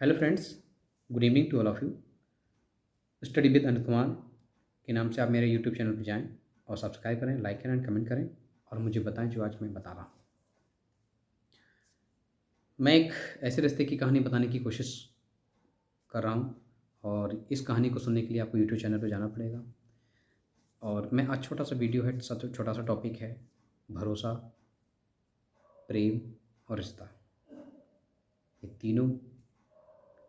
Hello friends, good evening to all of you. Study with Anil Kumar के नाम से आप मेरे यूट्यूब चैनल पर जाएं और सब्सक्राइब करें, लाइक करें, कमेंट करें और मुझे बताएं जो आज मैं बता रहा हूं। मैं एक ऐसे रिश्ते की कहानी बताने की कोशिश कर रहा हूं और इस कहानी को सुनने के लिए आपको यूट्यूब चैनल पर जाना पड़ेगा। और मैं आज छोटा सा वीडियो है, छोटा सा टॉपिक है, भरोसा, प्रेम और रिश्ता। ये तीनों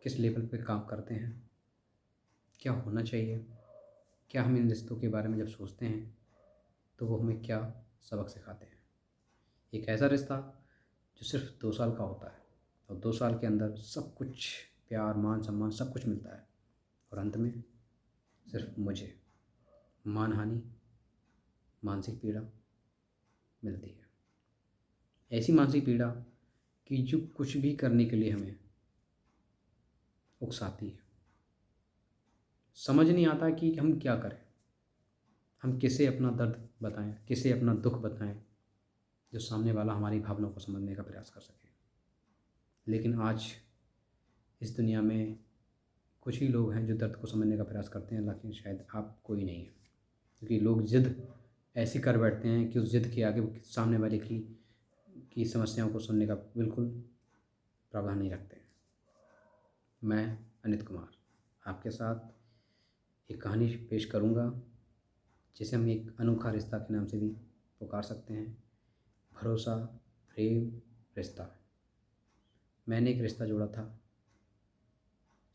किस लेवल पे काम करते हैं, क्या होना चाहिए, क्या हम इन रिश्तों के बारे में जब सोचते हैं तो वो हमें क्या सबक सिखाते हैं। एक ऐसा रिश्ता जो सिर्फ 2 साल का होता है और 2 साल के अंदर सब कुछ, प्यार, मान सम्मान, सब कुछ मिलता है और अंत में सिर्फ मुझे मानहानि, मानसिक पीड़ा मिलती है। ऐसी मानसिक पीड़ा कि जो कुछ भी करने के लिए हमें उकसाती है। समझ नहीं आता कि हम क्या करें, हम किसे अपना दर्द बताएं, किसे अपना दुख बताएं जो सामने वाला हमारी भावनाओं को समझने का प्रयास कर सके। लेकिन आज इस दुनिया में कुछ ही लोग हैं जो दर्द को समझने का प्रयास करते हैं, लेकिन शायद आप कोई नहीं है, क्योंकि लोग ज़िद ऐसी कर बैठते हैं कि उस ज़िद के आगे वो सामने वाले की समस्याओं को सुनने का बिल्कुल प्रावधान नहीं रखते हैं। मैं अनित कुमार आपके साथ एक कहानी पेश करूंगा जिसे हम एक अनोखा रिश्ता के नाम से भी पुकार सकते हैं। भरोसा, प्रेम, रिश्ता। मैंने एक रिश्ता जोड़ा था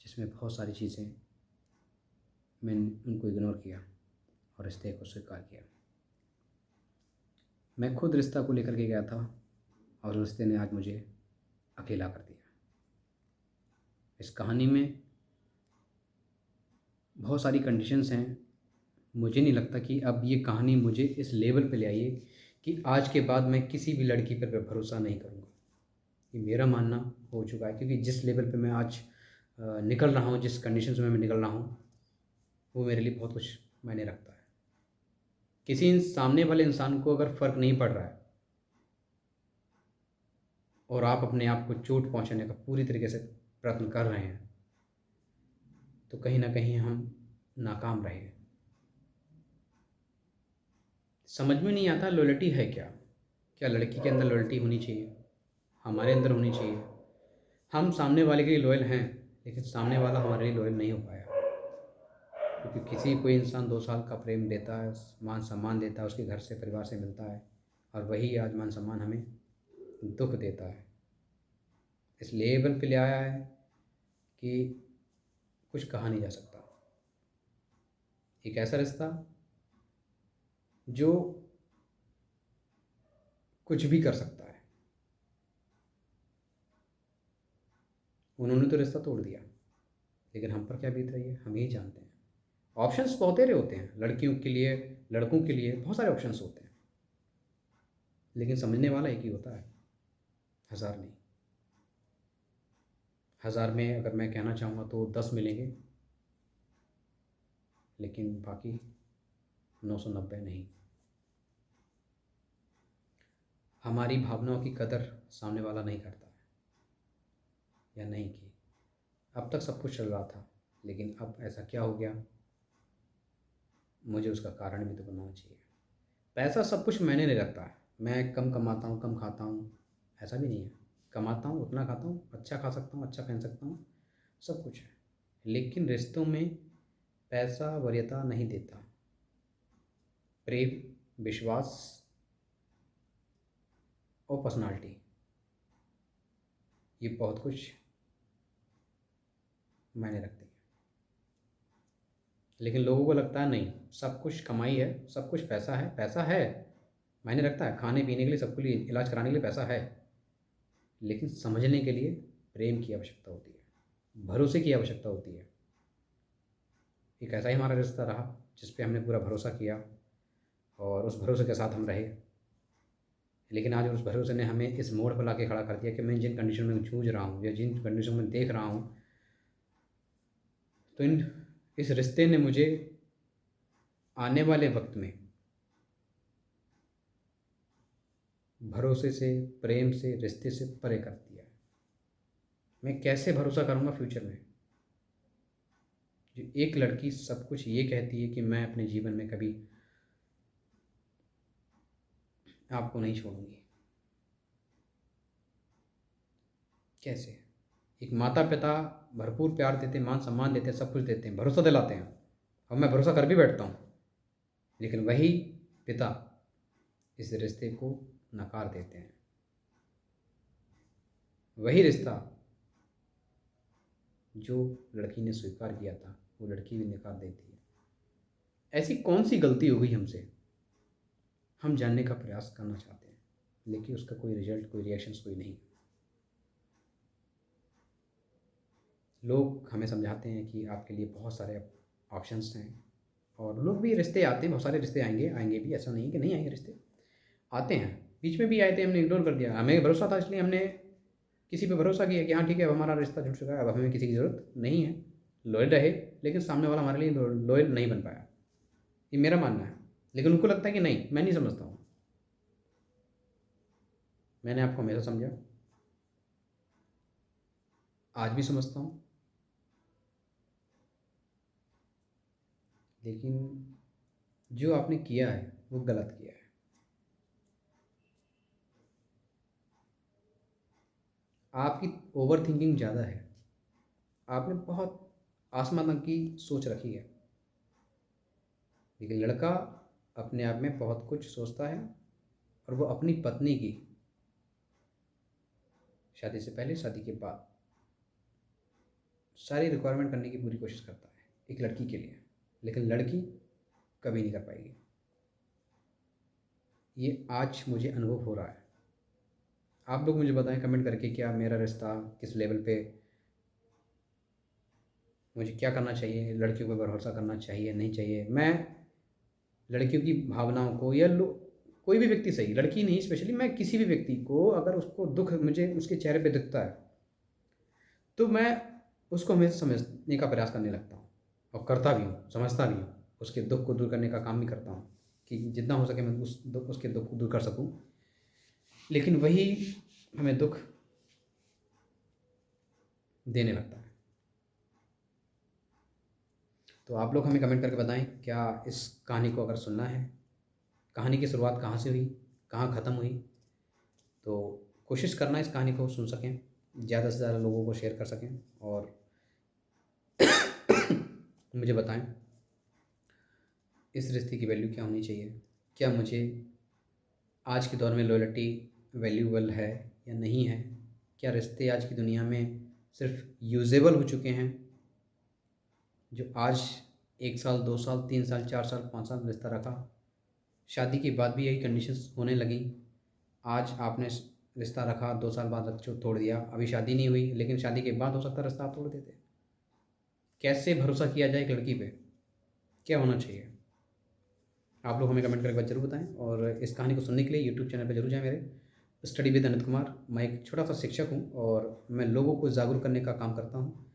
जिसमें बहुत सारी चीज़ें, मैंने उनको इग्नोर किया और रिश्ते को स्वीकार किया। मैं खुद रिश्ता को लेकर के गया था और रिश्ते ने आज मुझे अकेला कर दिया। इस कहानी में बहुत सारी कंडीशंस हैं। मुझे नहीं लगता कि अब ये कहानी मुझे इस लेवल पे ले आई है कि आज के बाद मैं किसी भी लड़की पर भरोसा नहीं करूँगा। ये मेरा मानना हो चुका है, क्योंकि जिस लेवल पे मैं आज निकल रहा हूँ, जिस कंडीशंस में मैं निकल रहा हूँ, वो मेरे लिए बहुत कुछ मायने रखता है। किसी सामने वाले इंसान को अगर फ़र्क नहीं पड़ रहा है और आप अपने आप को चोट पहुंचाने का पूरी तरीके से प्रयत्न कर रहे हैं तो कहीं ना कहीं हम नाकाम रहे। समझ में नहीं आता लॉयल्टी है क्या। क्या लड़की के अंदर लॉयल्टी होनी चाहिए? हमारे अंदर होनी चाहिए। हम सामने वाले के लिए लॉयल हैं, लेकिन सामने वाला हमारे लिए लॉयल नहीं हो पाया, क्योंकि किसी कोई इंसान 2 साल का प्रेम देता है, मान सम्मान देता है, उसके घर से, परिवार से मिलता है, और वही आज मान सम्मान हमें दुख देता है, इस लेवल पे ले आया है कि कुछ कहा नहीं जा सकता। एक ऐसा रिश्ता जो कुछ भी कर सकता है। उन्होंने तो रिश्ता तोड़ दिया, लेकिन हम पर क्या बीत रही है हम ही जानते हैं। ऑप्शंस बहुतेरे होते हैं, लड़कियों के लिए, लड़कों के लिए बहुत सारे ऑप्शंस होते हैं, लेकिन समझने वाला एक ही होता है, हज़ार नहीं। हज़ार में अगर मैं कहना चाहूँगा तो 10 मिलेंगे, लेकिन बाकी 990 नहीं। हमारी भावनाओं की कदर सामने वाला नहीं करता है, या नहीं की। अब तक सब कुछ चल रहा था, लेकिन अब ऐसा क्या हो गया, मुझे उसका कारण भी तो बनाना चाहिए। पैसा सब कुछ मैंने नहीं रखता है। मैं कम कमाता हूँ, कम खाता हूँ, ऐसा भी नहीं है। कमाता हूँ, उतना खाता हूँ, अच्छा खा सकता हूँ, अच्छा पहन सकता हूँ, सब कुछ है। लेकिन रिश्तों में पैसा वरीयता नहीं देता। प्रेम, विश्वास और पर्सनालिटी, ये बहुत कुछ मायने रखती है। लेकिन लोगों को लगता है नहीं, सब कुछ कमाई है, सब कुछ पैसा है, पैसा है मायने रखता है, खाने पीने के लिए, सबके लिए, इलाज कराने के लिए पैसा है, लेकिन समझने के लिए प्रेम की आवश्यकता होती है, भरोसे की आवश्यकता होती है। एक ऐसा ही हमारा रिश्ता रहा जिस पे हमने पूरा भरोसा किया और उस भरोसे के साथ हम रहे, लेकिन आज उस भरोसे ने हमें इस मोड़ पर ला के खड़ा कर दिया कि मैं जिन कंडीशन में जूझ रहा हूँ या जिन कंडीशन में देख रहा हूँ, तो इस रिश्ते ने मुझे आने वाले वक्त में भरोसे से, प्रेम से, रिश्ते से परे कर दिया है। मैं कैसे भरोसा करूँगा फ्यूचर में? जो एक लड़की सब कुछ ये कहती है कि मैं अपने जीवन में कभी आपको नहीं छोड़ूँगी। कैसे? एक माता-पिता भरपूर प्यार देते हैं, मान-सम्मान देते हैं, सब कुछ देते हैं, भरोसा दिलाते हैं और मैं भरोसा कर भी बैठता हूँ। लेकिन वही पिता इस रिश्ते को नकार देते हैं। वही रिश्ता जो लड़की ने स्वीकार किया था, वो लड़की भी नकार देती है। ऐसी कौन-सी गलती हो गई हमसे? हम जानने का प्रयास करना चाहते हैं, लेकिन उसका कोई रिज़ल्ट, कोई रिएक्शंस कोई नहीं। लोग हमें समझाते हैं कि आपके लिए बहुत सारे ऑप्शंस हैं और लोग भी रिश्ते आते हैं, बहुत सारे रिश्ते आएँगे, आएँगे भी, ऐसा नहीं है कि नहीं आएँगे रिश्ते, आते हैं। बीच में भी आए थे, हमने इग्नोर कर दिया। हमें भरोसा था इसलिए हमने किसी पे भरोसा किया कि हाँ ठीक है, अब हमारा रिश्ता जुड़ चुका है, अब हमें किसी की ज़रूरत नहीं है। लॉयल रहे, लेकिन सामने वाला हमारे लिए लॉयल नहीं बन पाया। ये मेरा मानना है। लेकिन उनको लगता है कि नहीं, मैं नहीं समझता हूँ। मैंने आपको हमेशा समझा, आज भी समझता हूँ, लेकिन जो आपने किया है, वो गलत किया है। आपकी ओवरथिंकिंग ज़्यादा है। आपने बहुत आसमान तक की सोच रखी है। लेकिन लड़का अपने आप में बहुत कुछ सोचता है और वो अपनी पत्नी की शादी से पहले, शादी के बाद सारी रिक्वायरमेंट करने की पूरी कोशिश करता है एक लड़की के लिए, लेकिन लड़की कभी नहीं कर पाएगी। ये आज मुझे अनुभव हो रहा है। आप लोग मुझे बताएं कमेंट करके, क्या मेरा रिश्ता किस लेवल पे, मुझे क्या करना चाहिए, लड़कियों पर भरोसा करना चाहिए नहीं चाहिए? मैं लड़कियों की भावनाओं को या कोई भी व्यक्ति सही, लड़की नहीं स्पेशली, मैं किसी भी व्यक्ति को अगर उसको दुःख मुझे उसके चेहरे पे दिखता है तो मैं उसको हमेशा समझने का प्रयास करने लगता हूँ और करता भी हूँ, समझता भी हूँ, उसके दुःख को दूर करने का काम भी करता हूँ कि जितना हो सके मैं उसके दुःख को दूर कर सकूँ। लेकिन वही हमें दुःख देने लगता है। तो आप लोग हमें कमेंट करके बताएं, क्या इस कहानी को अगर सुनना है, कहानी की शुरुआत कहाँ से हुई, कहाँ ख़त्म हुई, तो कोशिश करना इस कहानी को सुन सकें, ज़्यादा से ज़्यादा लोगों को शेयर कर सकें और मुझे बताएं इस रिश्ते की वैल्यू क्या होनी चाहिए। क्या मुझे आज के दौर में लॉयल्टी वैल्यूएबल है या नहीं है? क्या रिश्ते आज की दुनिया में सिर्फ यूजेबल हो चुके हैं? जो आज 1 साल, 2 साल, 3 साल, 4 साल, 5 साल रिश्ता रखा, शादी के बाद भी यही कंडीशंस होने लगी। आज आपने रिश्ता रखा, 2 साल बाद तोड़ दिया, अभी शादी नहीं हुई, लेकिन शादी के बाद हो सकता है रिश्ता आप तोड़ देते। कैसे भरोसा किया जाए एक लड़की पे? क्या होना चाहिए? आप लोग हमें कमेंट करके बात जरूर बताएं और इस कहानी को सुनने के लिए यूट्यूब चैनल पर जरूर जाएं मेरे, स्टडी विद अनित कुमार। मैं एक छोटा सा शिक्षक हूँ और मैं लोगों को जागरूक करने का काम करता हूँ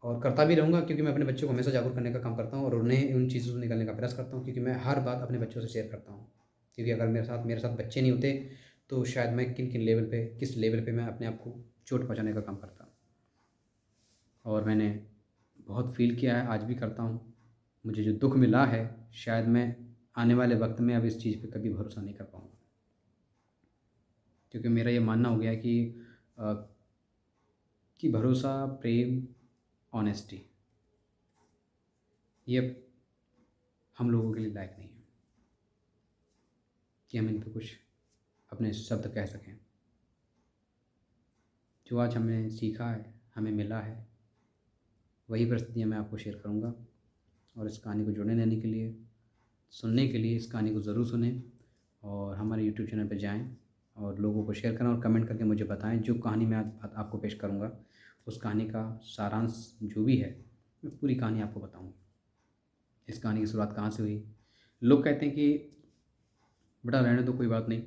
और करता भी रहूँगा, क्योंकि मैं अपने बच्चों को हमेशा जागरूक करने का काम करता हूँ और उन्हें उन चीज़ों से निकलने का प्रयास करता हूँ, क्योंकि मैं हर बात अपने बच्चों से शेयर करता हूँ। क्योंकि अगर मेरे साथ बच्चे नहीं होते तो शायद मैं किन किन लेवल पे, किस लेवल पे मैं अपने आप को चोट पहुँचाने का काम करता। और मैंने बहुत फ़ील किया है, आज भी करता हूँ। मुझे जो दुःख मिला है, शायद मैं आने वाले वक्त में अब इस चीज़ पे कभी भरोसा नहीं कर पाऊँगा, क्योंकि मेरा ये मानना हो गया है अ, कि भरोसा, प्रेम, ऑनेस्टी ये अब हम लोगों के लिए लायक नहीं है कि हम इन पे कुछ अपने शब्द कह सकें। जो आज हमने सीखा है, हमें मिला है, वही परिस्थितियाँ मैं आपको शेयर करूँगा। और इस कहानी को जुड़ने देने के लिए, सुनने के लिए, इस कहानी को ज़रूर सुनें और हमारे यूट्यूब चैनल पर जाएं और लोगों को शेयर करें और कमेंट करके मुझे बताएं जो कहानी मैं आज आपको पेश करूँगा, उस कहानी का सारांश जो भी है, मैं पूरी कहानी आपको बताऊँगा। इस कहानी की शुरुआत कहाँ से हुई? लोग कहते हैं कि बेटा रहने दो, कोई बात नहीं,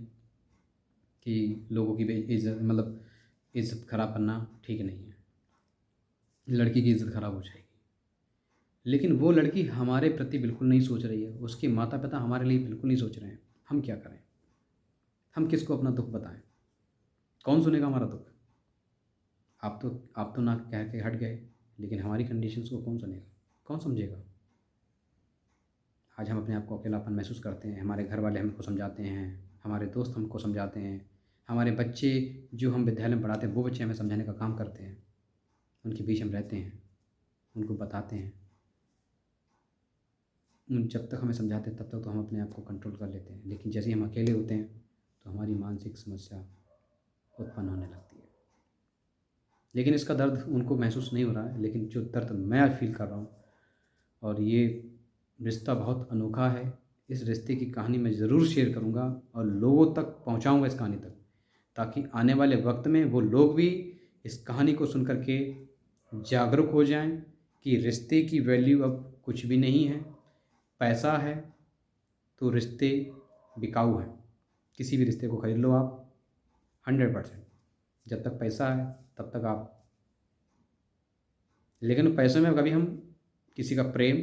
कि लोगों की इज्जत, मतलब इज़्ज़त ख़राब करना ठीक नहीं है, लड़की की इज़्ज़त ख़राब हो जाएगी। लेकिन वो लड़की हमारे प्रति बिल्कुल नहीं सोच रही है, उसके माता पिता हमारे लिए बिल्कुल नहीं सोच रहे हैं। हम क्या करें? हम किसको अपना दुःख बताएं? कौन सुनेगा हमारा दुःख? आप तो ना कह के हट गए, लेकिन हमारी कंडीशंस को कौन सुनेगा, कौन समझेगा। आज हम अपने आप को अकेलापन महसूस करते हैं, हमारे घर वाले हमको समझाते हैं, हमारे दोस्त हमको समझाते हैं, हमारे बच्चे जो हम विद्यालय में पढ़ाते हैं वो बच्चे हमें समझाने का काम करते हैं, उनके बीच हम रहते हैं, उनको बताते हैं। जब तक हमें समझाते हैं तब तक तो हम अपने आप को कंट्रोल कर लेते हैं, लेकिन जैसे ही हम अकेले होते हैं तो हमारी मानसिक समस्या उत्पन्न होने लगती है। लेकिन इसका दर्द उनको महसूस नहीं हो रहा है, लेकिन जो दर्द मैं फील कर रहा हूँ, और ये रिश्ता बहुत अनोखा है। इस रिश्ते की कहानी मैं ज़रूर शेयर करूँगा और लोगों तक पहुँचाऊँगा इस कहानी तक, ताकि आने वाले वक्त में वो लोग भी इस कहानी को सुन कर के जागरूक हो जाएं कि रिश्ते की वैल्यू अब कुछ भी नहीं है। पैसा है तो रिश्ते बिकाऊ हैं, किसी भी रिश्ते को खरीद लो आप 100%। जब तक पैसा है तब तक आप, लेकिन पैसों में कभी हम किसी का प्रेम,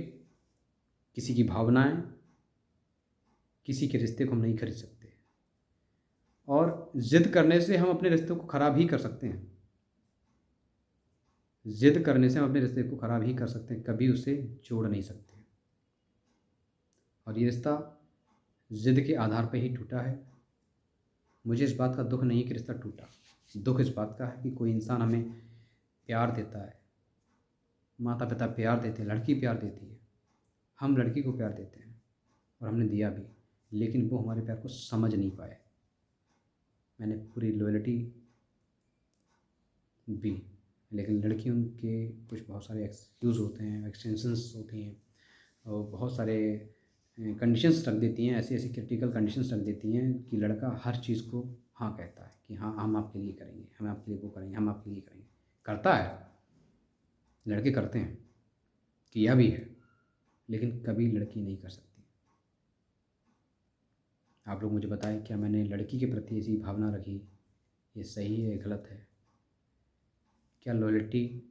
किसी की भावनाएं, किसी के रिश्ते को हम नहीं खरीद सकते। और ज़िद करने से हम अपने रिश्ते को ख़राब ही कर सकते हैं। ज़िद करने से हम अपने रिश्ते को ख़राब ही कर सकते हैं, कभी उसे जोड़ नहीं सकते। और ये रिश्ता ज़िद के आधार पर ही टूटा है। मुझे इस बात का दुख नहीं कि रिश्ता टूटा, दुख इस बात का है कि कोई इंसान हमें प्यार देता है, माता पिता प्यार देते हैं, लड़की प्यार देती है, हम लड़की को प्यार देते हैं और हमने दिया भी, लेकिन वो हमारे प्यार को समझ नहीं पाए। मैंने पूरी लॉयल्टी दी, लेकिन लड़कियों के कुछ बहुत सारे एक्सक्यूज़ होते हैं, एक्सटेंशंस होती हैं, और बहुत सारे कंडीशंस रख देती हैं, ऐसी ऐसी क्रिटिकल कंडीशंस रख देती हैं कि लड़का हर चीज़ को हाँ कहता है कि हाँ हम आपके लिए करेंगे, हम आपके लिए वो करेंगे, हम आपके लिए करेंगे। करता है, लड़के करते हैं, किया भी है, लेकिन कभी लड़की नहीं कर सकती। आप लोग मुझे बताएं, क्या मैंने लड़की के प्रति ऐसी भावना रखी, ये सही है या गलत है? क्या लॉयल्टी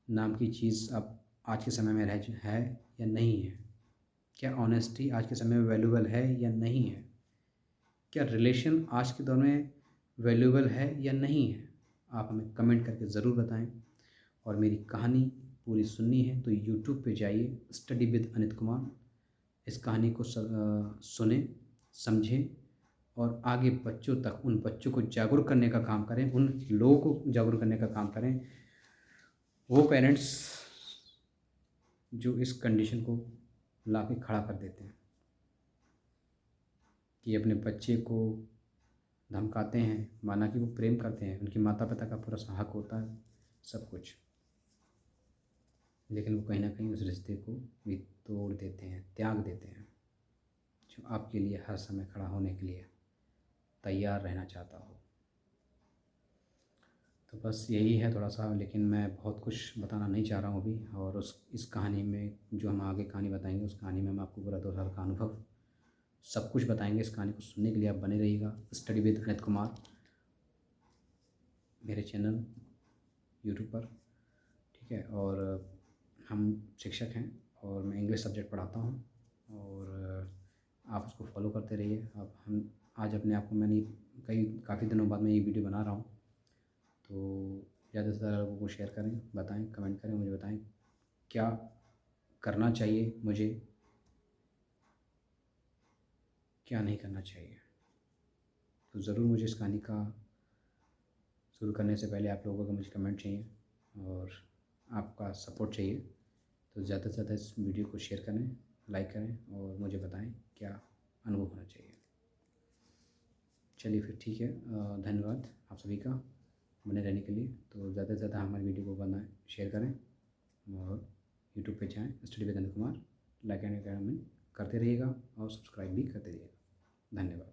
नाम की चीज़ अब आज के समय में है या नहीं है? क्या ऑनेस्टी आज के समय में वैल्यूबल है या नहीं है? क्या रिलेशन आज के दौर में वैल्यूबल है या नहीं है? आप हमें कमेंट करके ज़रूर बताएं। और मेरी कहानी पूरी सुननी है तो यूट्यूब पे जाइए, स्टडी विद अनित कुमार, इस कहानी को सुनें, समझें और आगे बच्चों तक, उन बच्चों को जागरूक करने का काम करें, उन लोगों को जागरूक करने का काम करें, वो पेरेंट्स जो इस कंडीशन को ला के खड़ा कर देते हैं कि अपने बच्चे को धमकाते हैं, माना कि वो प्रेम करते हैं, उनके माता पिता का पूरा हक होता है सब कुछ, लेकिन वो कहीं ना कहीं उस रिश्ते को भी तोड़ देते हैं, त्याग देते हैं, जो आपके लिए हर समय खड़ा होने के लिए तैयार रहना चाहता हो। तो बस यही है थोड़ा सा, लेकिन मैं बहुत कुछ बताना नहीं चाह रहा हूँ अभी। और इस कहानी में जो हम आगे कहानी बताएंगे, उस कहानी में हम आपको पूरा 2 साल का अनुभव सब कुछ बताएंगे। इस कहानी को सुनने के लिए आप बने रहिएगा। स्टडी विद अनित कुमार मेरे चैनल यूट्यूब पर, ठीक है। और हम शिक्षक हैं और मैं इंग्लिश सब्जेक्ट पढ़ाता हूँ, और आप उसको फॉलो करते रहिए। अब हम आज अपने आप को, मैंने काफ़ी दिनों बाद मैं ये वीडियो बना रहा हूँ, तो ज़्यादा से ज़्यादा लोगों को शेयर करें, बताएं, कमेंट करें, मुझे बताएं क्या करना चाहिए मुझे, क्या नहीं करना चाहिए। तो ज़रूर मुझे इस कहानी का शुरू करने से पहले आप लोगों का मुझे कमेंट चाहिए और आपका सपोर्ट चाहिए। तो ज़्यादा से ज़्यादा इस वीडियो को शेयर करें, लाइक करें और मुझे बताएं क्या अनुभव होना चाहिए। चलिए फिर ठीक है, धन्यवाद आप सभी का बने रहने के लिए। तो ज़्यादा से ज़्यादा हमारे वीडियो को बनाएं, शेयर करें और यूट्यूब पे जाएं, study with Anit Kumar, like and comment करते रहिएगा और सब्सक्राइब भी करते रहिएगा। धन्यवाद।